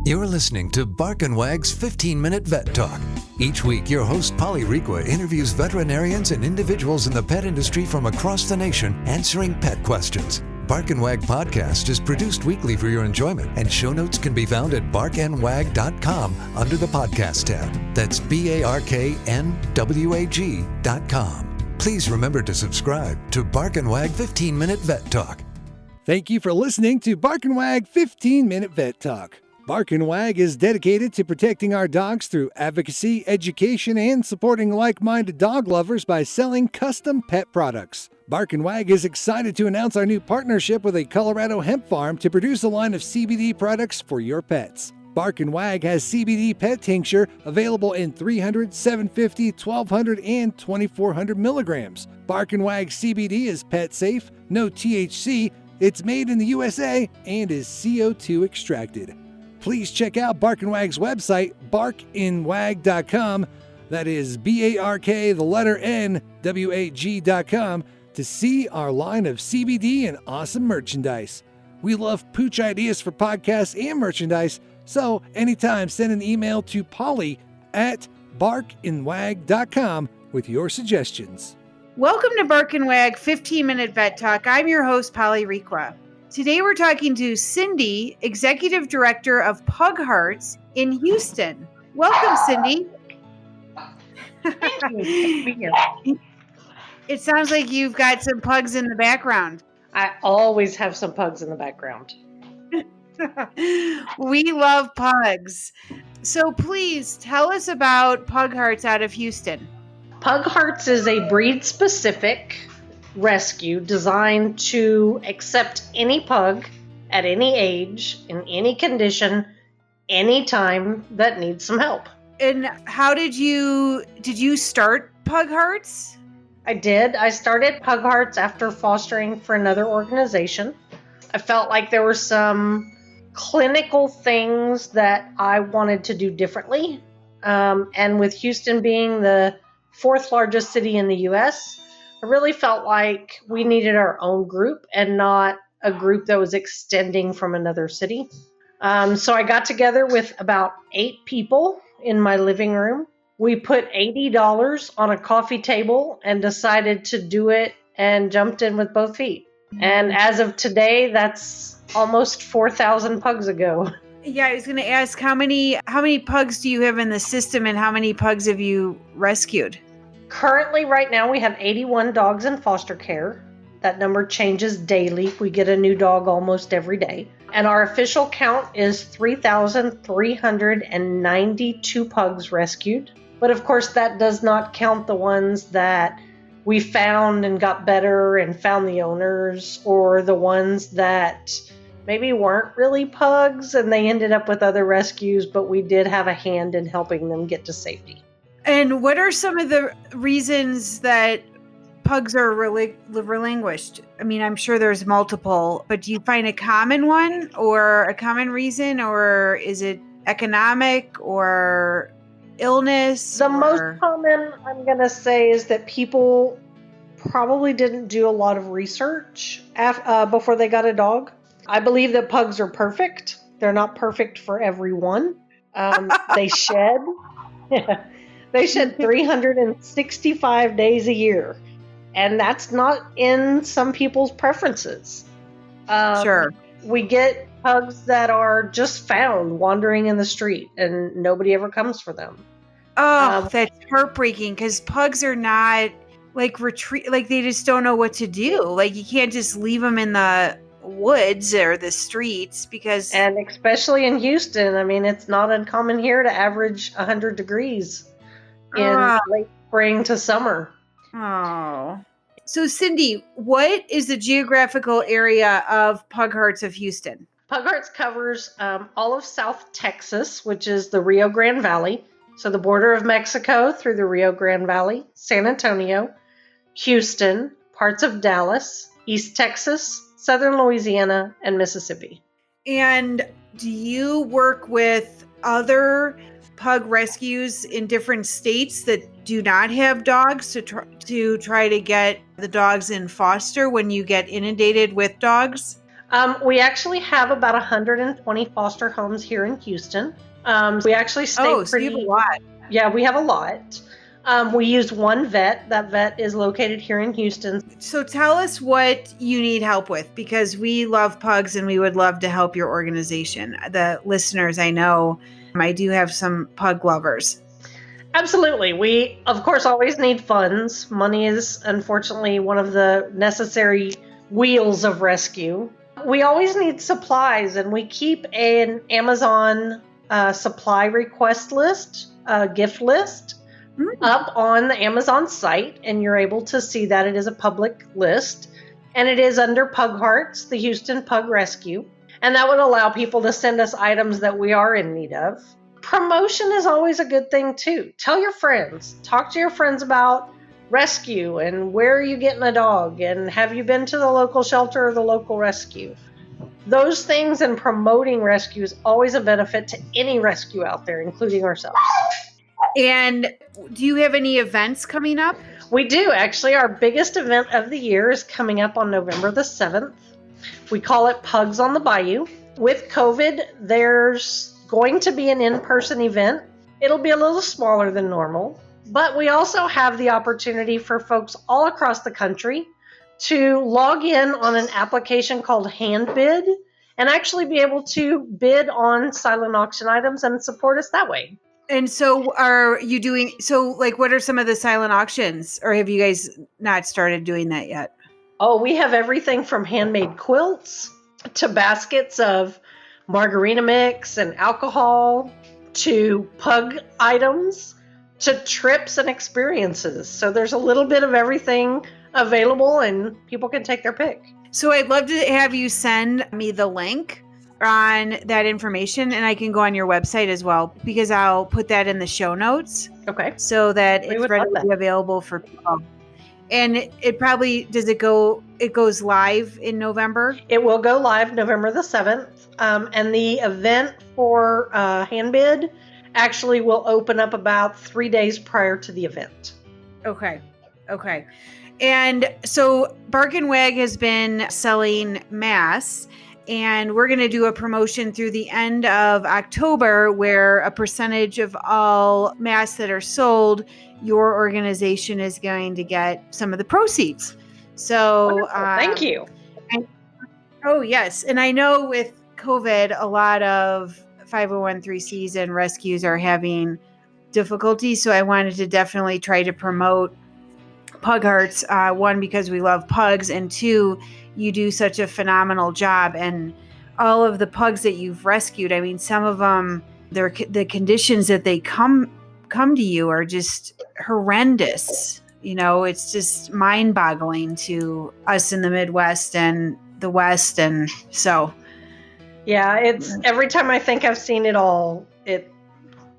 You're listening to Bark and Wag's 15-Minute Vet Talk. Each week, your host, Polly Requa, interviews veterinarians and individuals in the pet industry from across the nation answering pet questions. Bark and Wag podcast is produced weekly for your enjoyment, and show notes can be found at barkandwag.com under the podcast tab. That's BARKNWAG.com. Please remember to subscribe to Bark and Wag 15-Minute Vet Talk. Thank you for listening to Bark and Wag 15-Minute Vet Talk. Bark and Wag is dedicated to protecting our dogs through advocacy, education, and supporting like-minded dog lovers by selling custom pet products. Bark and Wag is excited to announce our new partnership with a Colorado hemp farm to produce a line of CBD products for your pets. Bark and Wag has CBD pet tincture available in 300, 750, 1200, and 2400 milligrams. Bark and Wag CBD is pet safe, no THC, it's made in the USA, and is CO2 extracted. Please check out Bark and Wag's website, barkandwag.com. That is BARKNWAG.com to see our line of CBD and awesome merchandise. We love pooch ideas for podcasts and merchandise, so anytime send an email to Polly at barkandwag.com with your suggestions. Welcome to Bark and Wag 15-Minute Vet Talk. I'm your host, Polly Requa. Today we're talking to Cindy, Executive Director of Pughearts in Houston. Welcome, Cindy. Thank you. Good to be here. It sounds like you've got some pugs in the background. I always have some pugs in the background. We love pugs. So please tell us about Pughearts out of Houston. Pughearts is a breed-specific rescue designed to accept any pug at any age, in any condition, anytime that needs some help. And how did you start Pughearts? I did. I started Pughearts after fostering for another organization. I felt like there were some clinical things that I wanted to do differently. And with Houston being the fourth largest city in the U.S., I really felt like we needed our own group and not a group that was extending from another city. So I got together with about 8 people in my living room. We put $80 on a coffee table and decided to do it and jumped in with both feet. And as of today, that's almost 4,000 pugs ago. Yeah, I was going to ask how many pugs do you have in the system and how many pugs have you rescued? Currently, right now, we have 81 dogs in foster care. That number changes daily. We get a new dog almost every day. And our official count is 3,392 pugs rescued. But of course, that does not count the ones that we found and got better and found the owners, or the ones that maybe weren't really pugs and they ended up with other rescues, but we did have a hand in helping them get to safety. And what are some of the reasons that pugs are relinquished? I mean, I'm sure there's multiple, but do you find a common one or a common reason, or is it economic or illness? The most common, I'm going to say, is that people probably didn't do a lot of research before they got a dog. I believe that pugs are perfect. They're not perfect for everyone. They shed. They shed 365 days a year, and that's not in some people's preferences. Sure. We get pugs that are just found wandering in the street, and nobody ever comes for them. Oh, that's heartbreaking, because pugs are not like they just don't know what to do. Like, you can't just leave them in the woods or the streets because... And especially in Houston, I mean, it's not uncommon here to average 100 degrees in late spring to summer. Oh. So, Cindy, what is the geographical area of Pughearts of Houston? Pughearts covers all of South Texas, which is the Rio Grande Valley. So the border of Mexico through the Rio Grande Valley, San Antonio, Houston, parts of Dallas, East Texas, Southern Louisiana, and Mississippi. And do you work with other pug rescues in different states that do not have dogs to try to get the dogs in foster when you get inundated with dogs? We actually have about 120 foster homes here in Houston. We actually stay So you have a lot. Yeah, we have a lot. We use one vet. That vet is located here in Houston. So tell us what you need help with, because we love pugs and we would love to help your organization. The listeners, I know, I do have some pug lovers. Absolutely. We, of course, always need funds. Money is, unfortunately, one of the necessary wheels of rescue. We always need supplies, and we keep an Amazon supply request list, gift list, up on the Amazon site, and you're able to see that it is a public list, and it is under Pughearts, the Houston Pug Rescue, and that would allow people to send us items that we are in need of. Promotion is always a good thing too. Tell your friends, talk to your friends about rescue and where are you getting a dog, and have you been to the local shelter or the local rescue. Those things, and promoting rescue is always a benefit to any rescue out there, including ourselves. And do you have any events coming up? We do. Actually, our biggest event of the year is coming up on November the 7th. We call it Pugs on the Bayou. With COVID, there's going to be an in-person event. It'll be a little smaller than normal, but we also have the opportunity for folks all across the country to log in on an application called HandBid and actually be able to bid on silent auction items and support us that way. And so are you doing, so like what are some of the silent auctions, or have you guys not started doing that yet? Oh, we have everything from handmade quilts to baskets of margarita mix and alcohol to pug items to trips and experiences. So there's a little bit of everything available and people can take their pick. So I'd love to have you send me the link on that information, and I can go on your website as well, because I'll put that in the show notes. Okay. So that it's readily available for people. And it probably, it goes live in November? It will go live November the 7th. And the event for HandBid actually will open up about 3 days prior to the event. Okay. And so Bark and Wag has been selling masks, and we're going to do a promotion through the end of October where a percentage of all masks that are sold, your organization is going to get some of the proceeds. So thank you. Oh, yes. And I know with COVID, a lot of 501(c)(3)s and rescues are having difficulty. So I wanted to definitely try to promote Pughearts. One, because we love pugs, and two, you do such a phenomenal job. And all of the pugs that you've rescued, I mean, some of them, the conditions that they come to you are just horrendous. You know, it's just mind-boggling to us in the Midwest and the West. And so, yeah, it's every time I think I've seen it all, it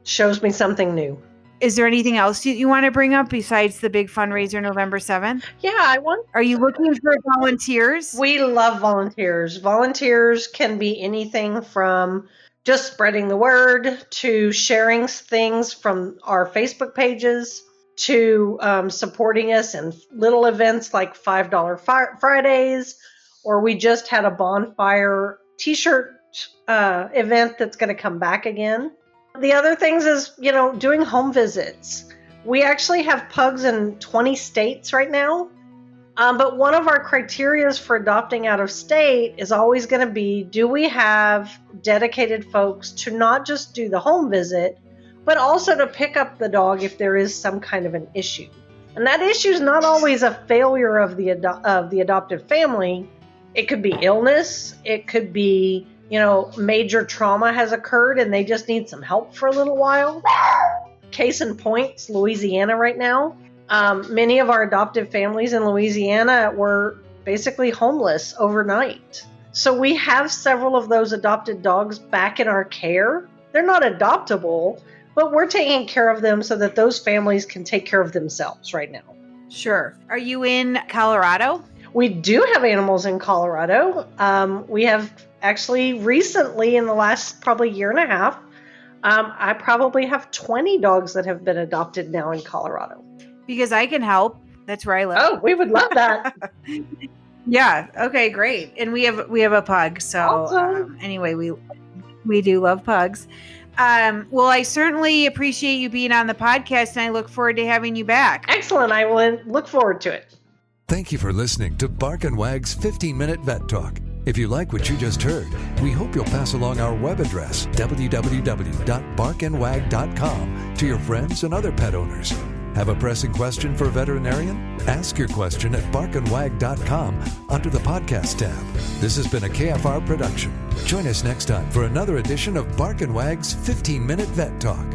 shows me something new. Is there anything else you want to bring up besides the big fundraiser November 7th? Yeah, Are you looking for volunteers? We love volunteers. Volunteers can be anything from just spreading the word to sharing things from our Facebook pages to supporting us in little events like $5 Fridays, or we just had a bonfire t-shirt event that's going to come back again. The other things is, doing home visits. We actually have pugs in 20 states right now. But one of our criteria for adopting out of state is always going to be, do we have dedicated folks to not just do the home visit, but also to pick up the dog if there is some kind of an issue. And that issue is not always a failure of the adoptive family. It could be illness. It could be, major trauma has occurred and they just need some help for a little while. Case in point, Louisiana right now. Many of our adoptive families in Louisiana were basically homeless overnight. So we have several of those adopted dogs back in our care. They're not adoptable, but we're taking care of them so that those families can take care of themselves right now. Sure. Are you in Colorado? We do have animals in Colorado. We have actually recently, in the last probably year and a half, I probably have 20 dogs that have been adopted now in Colorado. Because I can help. That's where I live. Oh, we would love that. Yeah. Okay, great. And we have a pug. So Awesome. anyway, we do love pugs. Well, I certainly appreciate you being on the podcast, and I look forward to having you back. Excellent. I will look forward to it. Thank you for listening to Bark and Wag's 15-Minute Vet Talk. If you like what you just heard, we hope you'll pass along our web address, www.barkandwag.com, to your friends and other pet owners. Have a pressing question for a veterinarian? Ask your question at barkandwag.com under the podcast tab. This has been a KFR production. Join us next time for another edition of Bark and Wag's 15-Minute Vet Talk.